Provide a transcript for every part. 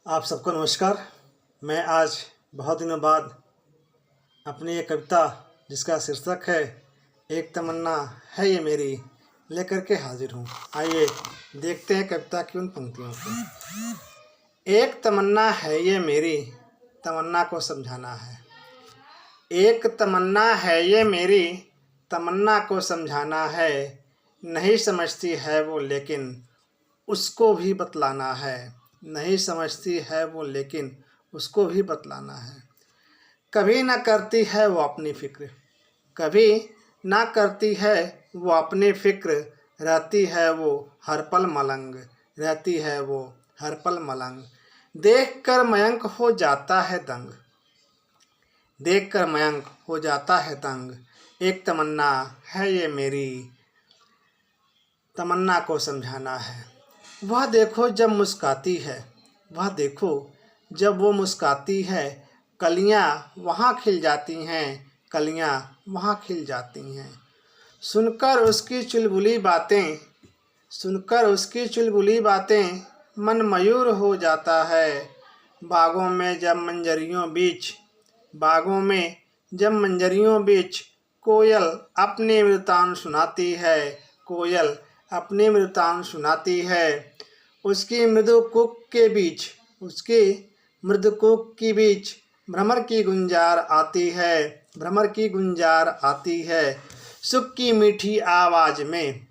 आप सबको नमस्कार। मैं आज बहुत दिनों बाद अपनी एक कविता जिसका शीर्षक है एक तमन्ना है ये मेरी लेकर के हाजिर हूँ। आइए देखते हैं कविता की उन पंक्तियों को। एक तमन्ना है ये मेरी, तमन्ना को समझाना है। एक तमन्ना है ये मेरी, तमन्ना को समझाना है। नहीं समझती है वो लेकिन उसको भी बतलाना है। नहीं समझती है वो लेकिन उसको भी बतलाना है। कभी ना करती है वो अपनी फिक्र, कभी ना करती है वो अपनी फिक्र। रहती है वो हर पल मलंग, रहती है वो हर पल मलंग। देख कर मयंक हो जाता है दंग, देख कर मयंक हो जाता है दंग। एक तमन्ना है ये मेरी, तमन्ना को समझाना है। वह देखो जब मुस्काती है, वह देखो जब वो मुस्काती है। कलियाँ वहाँ खिल जाती हैं, कलियाँ वहाँ खिल जाती हैं। सुनकर उसकी चुलबुली बातें, सुनकर उसकी चुलबुली बातें मन मयूर हो जाता है। बागों में जब मंजरियों बीच, बागों में जब मंजरियों बीच कोयल अपने वृतांत सुनाती है। कोयल अपने वृतांत सुनाती है। उसकी मृदु कूक के बीच, उसकी मृदु कूक के बीच भ्रमर की गुंजार आती है, भ्रमर की गुंजार आती है। सुख की मीठी आवाज़ में,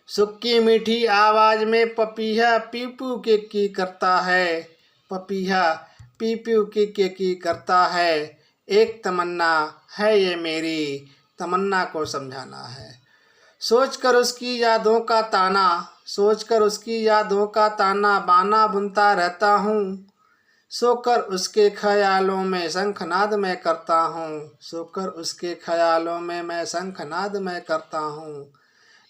सुख की मीठी आवाज़ में पपीहा पीपू की करता है, पपीहा पीपू की करता है। एक तमन्ना है ये मेरी, तमन्ना को समझाना है। सोचकर उसकी यादों का ताना, सोचकर उसकी यादों का ताना बाना बुनता रहता हूँ। सोकर उसके ख्यालों में शंखनाद मैं करता हूँ, सोकर उसके ख्यालों में मैं शंखनाद मैं करता हूँ।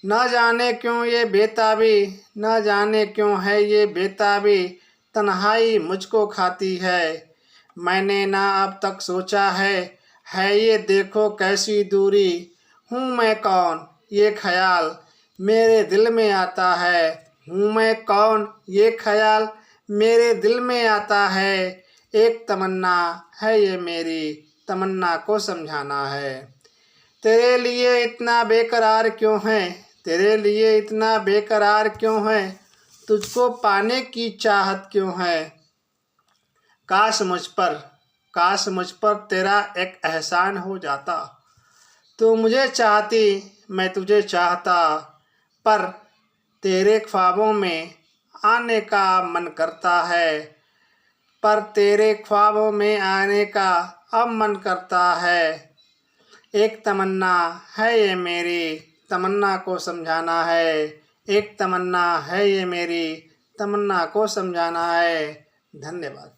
न जाने क्यों ये बेताबी, न जाने क्यों है ये बेताबी, तन्हाई मुझको खाती है। मैंने ना अब तक सोचा है ये देखो कैसी दूरी। हूँ मैं कौन ये ख्याल मेरे दिल में आता है, हूँ मैं कौन ये ख्याल मेरे दिल में आता है। एक तमन्ना है ये मेरी, तमन्ना को समझाना है। तेरे लिए इतना बेकरार क्यों है, तेरे लिए इतना बेकरार क्यों है, तुझको पाने की चाहत क्यों है। काश मुझ पर, काश मुझ पर तेरा एक एहसान हो जाता। तू मुझे चाहती मैं तुझे चाहता, पर तेरे ख्वाबों में आने का मन करता है, पर तेरे ख्वाबों में आने का अब मन करता है। एक तमन्ना है ये मेरी, तमन्ना को समझाना है। एक तमन्ना है ये मेरी, तमन्ना को समझाना है। धन्यवाद।